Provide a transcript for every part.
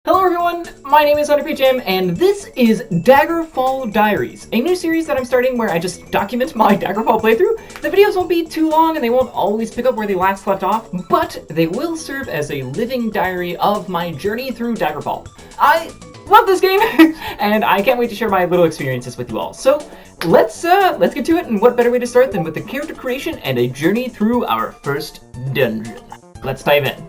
Hello everyone, my name is HunterPHM, and this is Daggerfall Diaries, a new series that I'm starting where I just document my Daggerfall playthrough. The videos won't be too long and they won't always pick up where they last left off, but they will serve as a living diary of my journey through Daggerfall. I love this game, and I can't wait to share my little experiences with you all. So let's get to it, and what better way to start than with the character creation and a journey through our first dungeon. Let's dive in.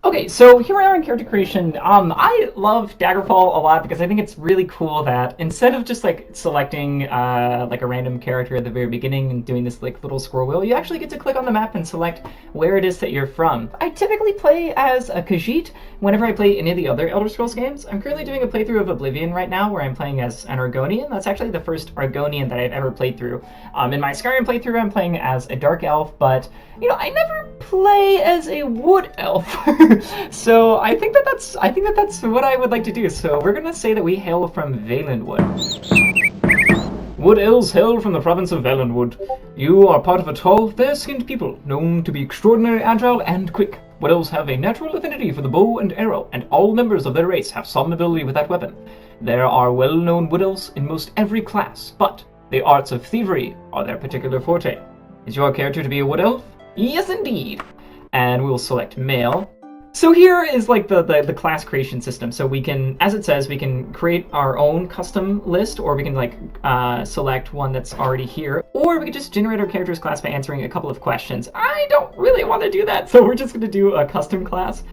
Okay, so here we are in character creation. I love Daggerfall a lot because I think it's really cool that instead of just like selecting like a random character at the very beginning and doing this like little scroll wheel, you actually get to click on the map and select where it is that you're from. I typically play as a Khajiit whenever I play any of the other Elder Scrolls games. I'm currently doing a playthrough of Oblivion right now where I'm playing as an Argonian. That's actually the first Argonian that I've ever played through. In my Skyrim playthrough, I'm playing as a Dark Elf, but you know, I never play as a Wood Elf. So I think that's what I would like to do. So we're gonna say that we hail from Valenwood. Wood elves hail from the province of Valenwood. You are part of a tall, fair-skinned people, known to be extraordinarily agile and quick. Wood elves have a natural affinity for the bow and arrow, and all members of their race have some ability with that weapon. There are well-known wood elves in most every class, but the arts of thievery are their particular forte. Is your character to be a wood elf? Yes, indeed. And we'll select male. So here is like the class creation system. So we can, as it says, we can create our own custom list, or we can like select one that's already here, or we can just generate our character's class by answering a couple of questions. I don't really want to do that, so we're just going to do a custom class.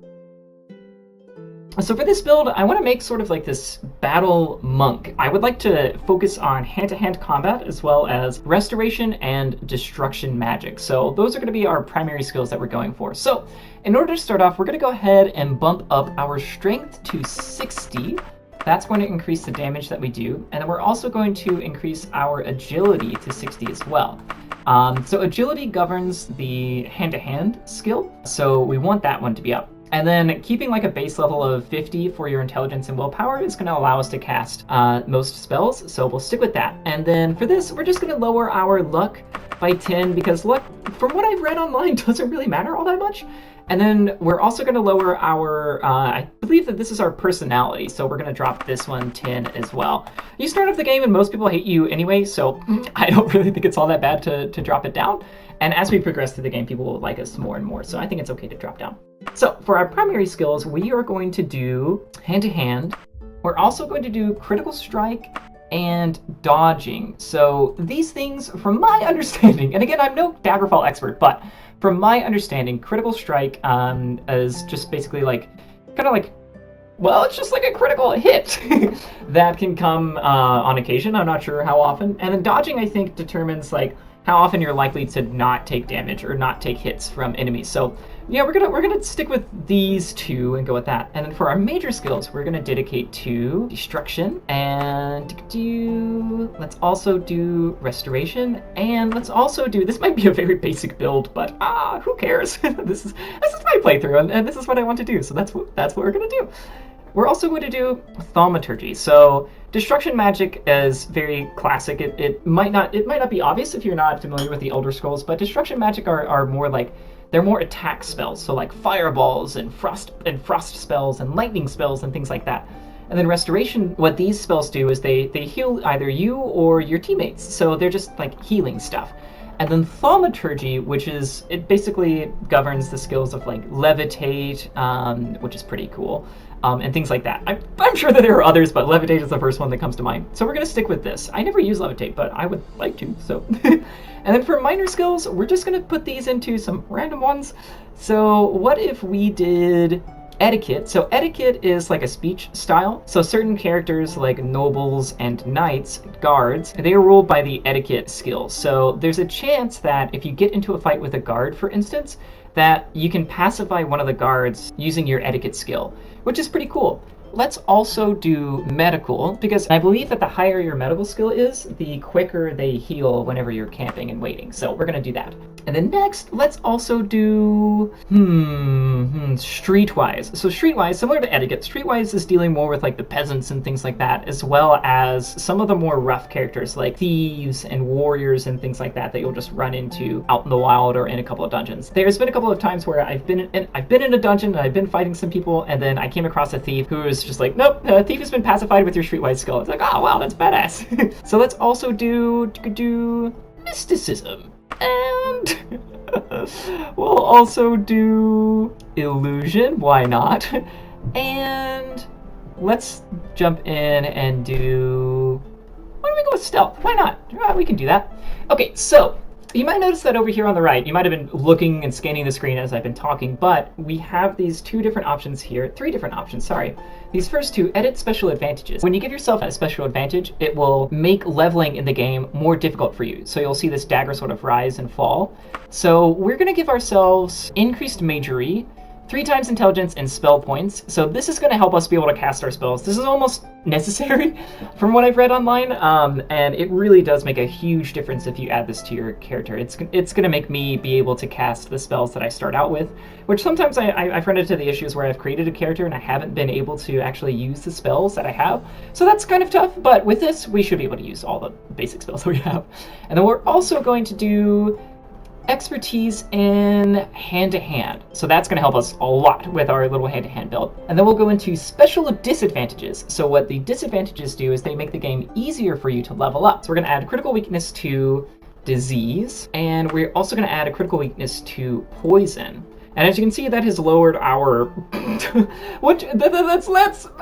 So for this build, I want to make sort of like this battle monk. I would like to focus on hand-to-hand combat as well as restoration and destruction magic. So those are going to be our primary skills that we're going for. So in order to start off, we're going to go ahead and bump up our strength to 60. That's going to increase the damage that we do. And then we're also going to increase our agility to 60 as well. So agility governs the hand-to-hand skill. So we want that one to be up. And then keeping like a base level of 50 for your intelligence and willpower is going to allow us to cast most spells, so we'll stick with that. And then for this, we're just going to lower our luck by 10 because luck, from what I've read online, doesn't really matter all that much. And then we're also going to lower our, I believe that this is our personality, so we're going to drop this one 10 as well. You start off the game and most people hate you anyway, so I don't really think it's all that bad to drop it down. And as we progress through the game, people will like us more and more, so I think it's okay to drop down. So for our primary skills, we are going to do hand-to-hand. We're also going to do critical strike and dodging. So these things, from my understanding, and again, I'm no Daggerfall expert, but from my understanding, critical strike is just basically like, kind of like, well, it's just like a critical hit that can come on occasion. I'm not sure how often. And then dodging, I think, determines like how often you're likely to not take damage or not take hits from enemies. So yeah, we're gonna stick with these two and go with that. And then for our major skills, we're gonna dedicate to destruction, and let's also do restoration, and let's also do, this might be a very basic build, but who cares? This is my playthrough, and this is what I want to do, so that's what we're gonna do. We're also going to do thaumaturgy. So destruction magic is very classic. It might not be obvious if you're not familiar with the Elder Scrolls, but destruction magic are more like, they're more attack spells. So like fireballs and frost spells and lightning spells and things like that. And then restoration, what these spells do is they heal either you or your teammates. So they're just like healing stuff. And then thaumaturgy, which is, it basically governs the skills of like levitate, which is pretty cool. And things like that. I'm sure that there are others, but levitate is the first one that comes to mind. So we're going to stick with this. I never use levitate, but I would like to, so. And then for minor skills, we're just going to put these into some random ones. So what if we did etiquette? So etiquette is like a speech style. So certain characters like nobles and knights, guards, they are ruled by the etiquette skill. So there's a chance that if you get into a fight with a guard, for instance, that you can pacify one of the guards using your etiquette skill, which is pretty cool. Let's also do medical, because I believe that the higher your medical skill is, the quicker they heal whenever you're camping and waiting. So we're going to do that. And then next, let's also do streetwise. So streetwise, similar to etiquette, streetwise is dealing more with like the peasants and things like that, as well as some of the more rough characters like thieves and warriors and things like that that you'll just run into out in the wild or in a couple of dungeons. There's been a couple of times where I've been in a dungeon and I've been fighting some people, and then I came across a thief who was it's just like, nope, thief has been pacified with your streetwise skill. It's like, oh wow, that's badass. So let's also do mysticism, and we'll also do illusion. Why not? And let's jump in and do. Why don't we go with stealth? Why not? We can do that. Okay, so you might notice that over here on the right, you might have been looking and scanning the screen as I've been talking, but we have these three different options here. These first two, edit special advantages. When you give yourself a special advantage, it will make leveling in the game more difficult for you. So you'll see this dagger sort of rise and fall. So we're gonna give ourselves increased magery, 3 times intelligence and spell points. So this is going to help us be able to cast our spells. This is almost necessary from what I've read online, and it really does make a huge difference if you add this to your character. It's going to make me be able to cast the spells that I start out with, which sometimes I've run into the issues where I've created a character and I haven't been able to actually use the spells that I have. So that's kind of tough, but with this, we should be able to use all the basic spells that we have. And then we're also going to do expertise in hand-to-hand. So that's going to help us a lot with our little hand-to-hand build. And then we'll go into special disadvantages. So what the disadvantages do is they make the game easier for you to level up. So we're going to add critical weakness to disease, and we're also going to add a critical weakness to poison. And as you can see, that has lowered our, that's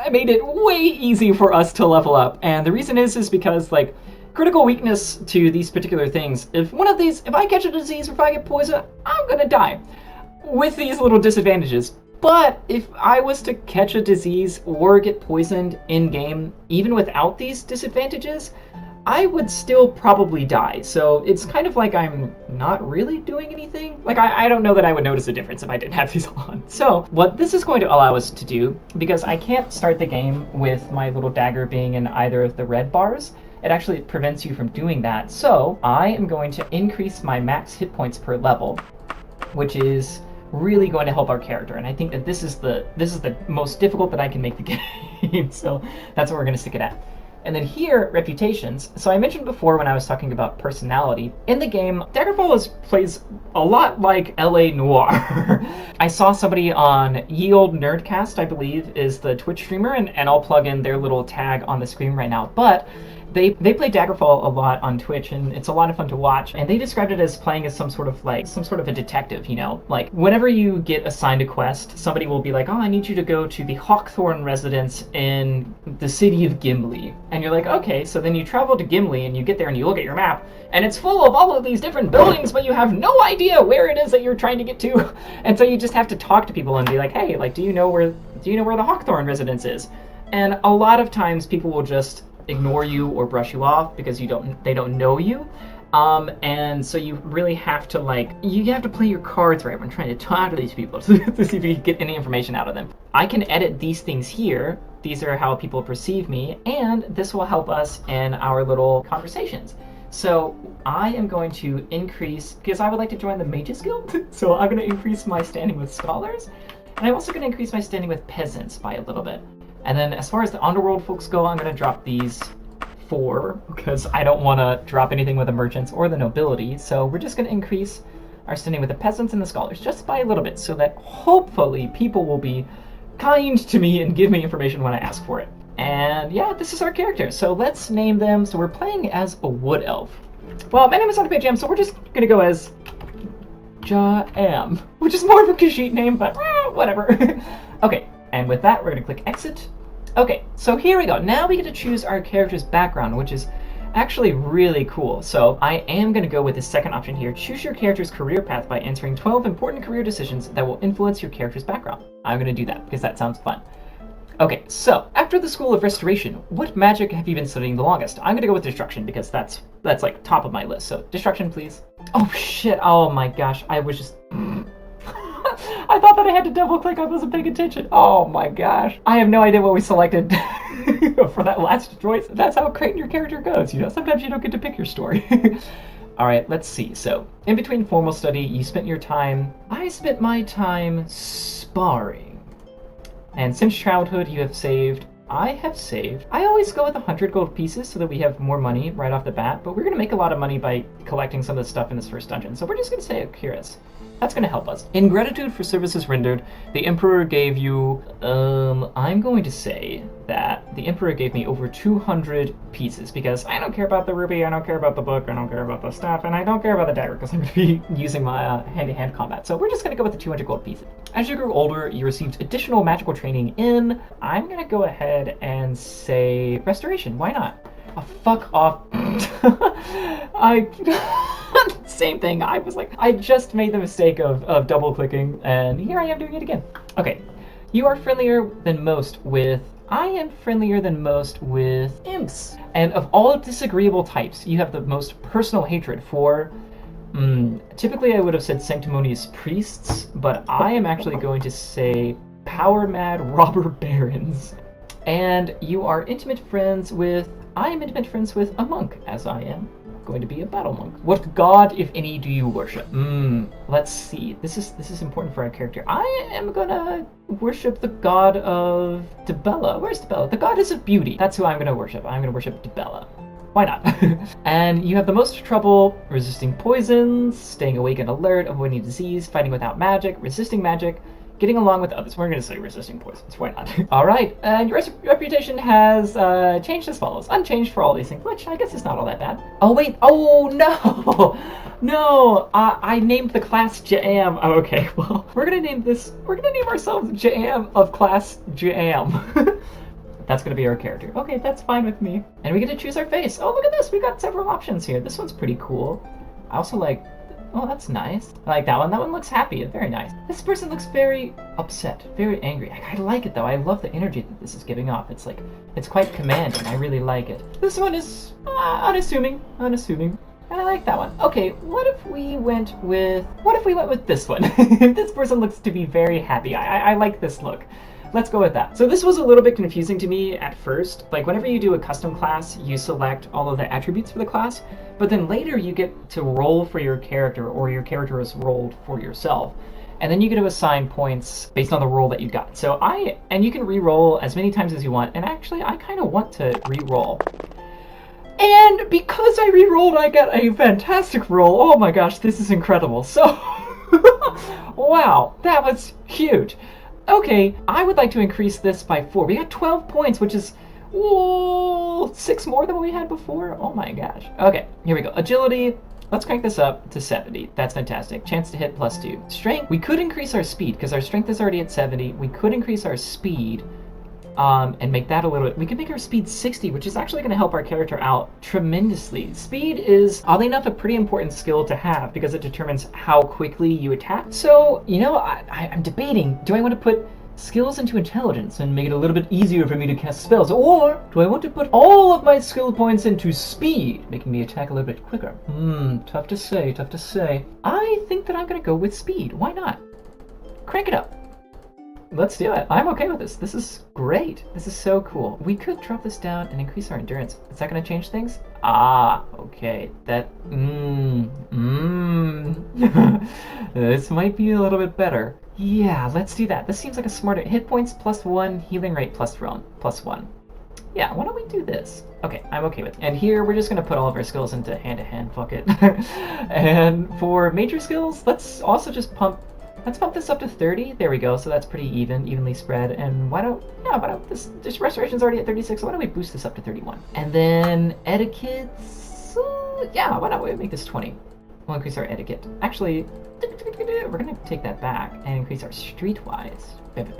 made it way easy for us to level up. And the reason is because like, critical weakness to these particular things, if I catch a disease or if I get poison, I'm gonna die with these little disadvantages. But if I was to catch a disease or get poisoned in-game, even without these disadvantages, I would still probably die. So it's kind of like I'm not really doing anything. Like, I don't know that I would notice a difference if I didn't have these on. So what this is going to allow us to do, because I can't start the game with my little dagger being in either of the red bars, it actually prevents you from doing that. So I am going to increase my max hit points per level, which is really going to help our character. And I think that this is the most difficult that I can make the game. So that's what we're going to stick it at. And then here, reputations. So I mentioned before when I was talking about personality, in the game, Daggerfall plays a lot like LA Noire. I saw somebody on Ye Olde Nerdcast, I believe, is the Twitch streamer, and I'll plug in their little tag on the screen right now. But they play Daggerfall a lot on Twitch, and it's a lot of fun to watch. And they described it as playing as some sort of a detective, you know? Like, whenever you get assigned a quest, somebody will be like, oh, I need you to go to the Hawthorne residence in the city of Gimli. And you're like, okay, so then you travel to Gimli, and you get there and you look at your map, and it's full of all of these different buildings, but you have no idea where it is that you're trying to get to. And so you just have to talk to people and be like, hey, like, do you know where the Hawthorne residence is? And a lot of times people will just ignore you or brush you off because they don't know you. And so you really have to play your cards right when trying to talk to these people to see if you can get any information out of them. I can edit these things here. These are how people perceive me, and this will help us in our little conversations. So I am going to increase, because I would like to join the Mages Guild, so I'm going to increase my standing with scholars, and I'm also going to increase my standing with peasants by a little bit. And then as far as the underworld folks go, I'm going to drop these 4 because I don't want to drop anything with the merchants or the nobility. So we're just going to increase our standing with the peasants and the scholars just by a little bit so that hopefully people will be kind to me and give me information when I ask for it. And yeah, this is our character. So let's name them. So we're playing as a wood elf. Well, my name is Jam, so we're just going to go as Ja-Am, which is more of a Khajiit name, but whatever. Okay, and with that, we're going to click exit. Okay, so here we go. Now we get to choose our character's background, which is actually really cool. So I am going to go with the second option here. Choose your character's career path by answering 12 important career decisions that will influence your character's background. I'm going to do that because that sounds fun. Okay, so after the School of Restoration, what magic have you been studying the longest? I'm going to go with Destruction because that's like top of my list. So Destruction, please. Oh shit, oh my gosh, I was just... I thought that I had to double click, I wasn't paying attention. Oh my gosh. I have no idea what we selected for that last choice. That's how creating your character goes, you know? Sometimes you don't get to pick your story. Alright, let's see. So, in between formal study, you spent your time... I spent my time sparring. And since childhood, you have saved I have saved. I always go with 100 gold pieces so that we have more money right off the bat, but we're going to make a lot of money by collecting some of the stuff in this first dungeon. So we're just going to say Akiras. That's going to help us. In gratitude for services rendered, the Emperor gave you, I'm going to say that the Emperor gave me over 200 pieces because I don't care about the ruby, I don't care about the book, I don't care about the staff, and I don't care about the dagger because I'm going to be using my hand-to-hand combat. So we're just going to go with the 200 gold pieces. As you grew older, you received additional magical training in, I'm going to go ahead and say restoration. Why not? Oh, fuck off. Same thing. I just made the mistake of double clicking, and here I am doing it again. Okay, you are friendlier than most with. I am friendlier than most with imps. And of all disagreeable types, you have the most personal hatred for. Typically, I would have said sanctimonious priests, but I am actually going to say power-mad robber barons. And you are intimate friends with. I am intimate friends with a monk, as I am going to be a battle monk. What god, if any, do you worship? Let's see. This is important for our character. I am gonna worship the god of Dibella. Where's Dibella? The goddess of beauty. That's who I'm gonna worship. I'm gonna worship Dibella. Why not? And you have the most trouble resisting poisons, staying awake and alert, avoiding disease, fighting without magic, resisting magic, getting along with others. We're going to say resisting poisons. Why not? All right. And your reputation has changed as follows. Unchanged for all these things, which I guess is not all that bad. Oh, wait. Oh, no. No. I named the class Jam. Oh, okay. Well, we're going to name this. We're going to name ourselves Jam of class Jam. That's going to be our character. Okay, that's fine with me. And we get to choose our face. Oh, look at this. We've got several options here. This one's pretty cool. I also like. Oh, that's nice. I like that one. That one looks happy. Very nice. This person looks very upset, very angry. I like it, though. I love the energy that this is giving off. It's like, it's quite commanding. I really like it. This one is unassuming. And I like that one. Okay, what if we went with this one? This person looks to be very happy. I like this look. Let's go with that. So this was a little bit confusing to me at first. Like whenever you do a custom class, you select all of the attributes for the class, but then later you get to roll for your character or your character is rolled for yourself. And then you get to assign points based on the roll that you got. So and you can re-roll as many times as you want. And actually I kind of want to re-roll. And because I re-rolled, I got a fantastic roll. Oh my gosh, this is incredible. So, wow, that was huge. Okay, I would like to increase this by 4. We got 12 points, which is, 6 more than what we had before? Oh my gosh. Okay, here we go. Agility, let's crank this up to 70. That's fantastic. Chance to hit +2. Strength, we could increase our speed, because our strength is already at 70. We could increase our speed, and make that a little bit. We can make our speed 60, which is actually going to help our character out tremendously. Speed is, oddly enough, a pretty important skill to have because it determines how quickly you attack. So, you know, I'm debating, do I want to put skills into intelligence and make it a little bit easier for me to cast spells, or do I want to put all of my skill points into speed, making me attack a little bit quicker? Tough to say. I think that I'm going to go with speed. Why not? Crank it up. Let's do it. I'm okay with this. This is great. This is so cool. We could drop this down and increase our endurance. Is that going to change things? Okay. That, this might be a little bit better. Yeah, let's do that. This seems like a smarter hit points +1, healing rate +1. Yeah, why don't we do this? Okay, I'm okay with it. And here, we're just going to put all of our skills into hand-to-hand, fuck it. And for major skills, let's also just let's bump this up to 30. There we go. So that's pretty evenly spread. And why don't this restoration's already at 36, so why don't we boost this up to 31? And then etiquette, yeah, why don't we make this 20? We'll increase our etiquette. Actually, we're gonna take that back and increase our streetwise, bam,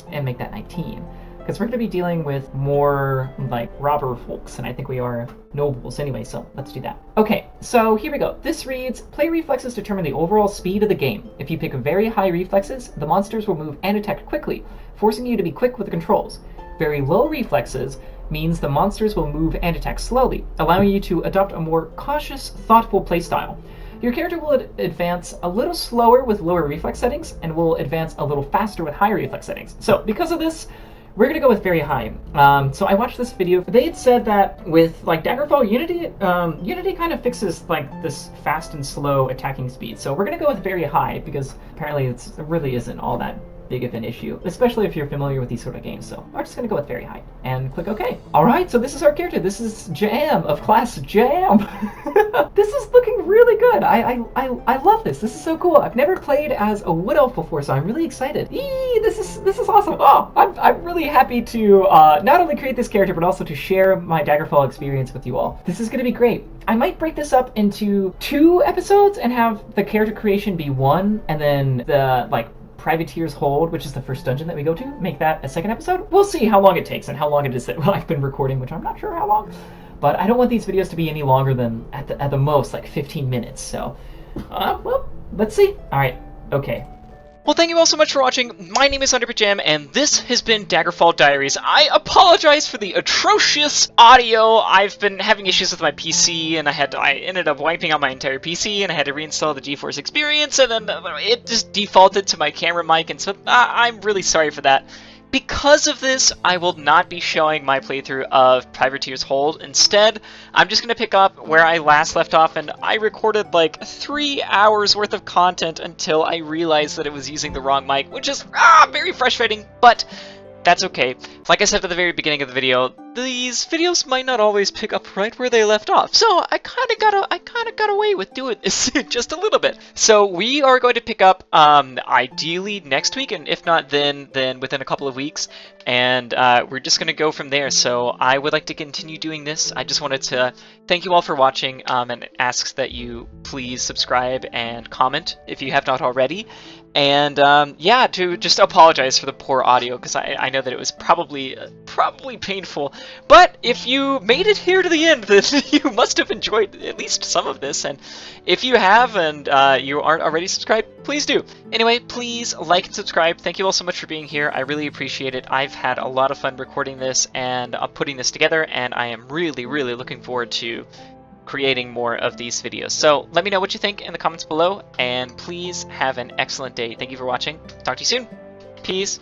and make that 19. Because we're going to be dealing with more, like, robber folks, and I think we are nobles anyway, so let's do that. Okay, so here we go. This reads, play reflexes determine the overall speed of the game. If you pick very high reflexes, the monsters will move and attack quickly, forcing you to be quick with the controls. Very low reflexes means the monsters will move and attack slowly, allowing you to adopt a more cautious, thoughtful playstyle. Your character will advance a little slower with lower reflex settings, and will advance a little faster with higher reflex settings. So, because of this, we're going to go with very high. So I watched this video. They had said that with like Daggerfall, Unity kind of fixes like this fast and slow attacking speed. So we're going to go with very high because apparently it really isn't all that big of an issue, especially if you're familiar with these sort of games. So I'm just gonna go with very high and click OK. All right, so this is our character. This is Jam of class Jam. This is looking really good. I love this. This is so cool. I've never played as a wood elf before, so I'm really excited. Eee, this is awesome. Oh, I'm really happy to not only create this character, but also to share my Daggerfall experience with you all. This is gonna be great. I might break this up into 2 episodes and have the character creation be 1, and then the Privateer's Hold, which is the first dungeon that we go to, make that a 2nd episode. We'll see how long it takes and how long it is that I've been recording, which I'm not sure how long. But I don't want these videos to be any longer than, at the most, like 15 minutes. So, well, let's see. All right, okay. Well, thank you all so much for watching. My name is Jam, and this has been Daggerfall Diaries. I apologize for the atrocious audio. I've been having issues with my PC, and I ended up wiping out my entire PC, and I had to reinstall the GeForce Experience, and then it just defaulted to my camera mic, and so I'm really sorry for that. Because of this, I will not be showing my playthrough of Privateer's Hold. Instead, I'm just going to pick up where I last left off, and I recorded like 3 hours worth of content until I realized that it was using the wrong mic, which is very frustrating, but that's okay. Like I said at the very beginning of the video, these videos might not always pick up right where they left off, so I kind of got away with doing this just a little bit. So we are going to pick up ideally next week, and if not then within a couple of weeks, and we're just going to go from there. So I would like to continue doing this. I just wanted to thank you all for watching, and ask that you please subscribe and comment if you have not already. And yeah, to just apologize for the poor audio, because I know that it was probably painful. But if you made it here to the end, then you must have enjoyed at least some of this. And if you have and you aren't already subscribed, please do. Anyway, please like and subscribe. Thank you all so much for being here. I really appreciate it. I've had a lot of fun recording this and putting this together, and I am really looking forward to creating more of these videos. So let me know what you think in the comments below, and please have an excellent day. Thank you for watching. Talk to you soon. Peace.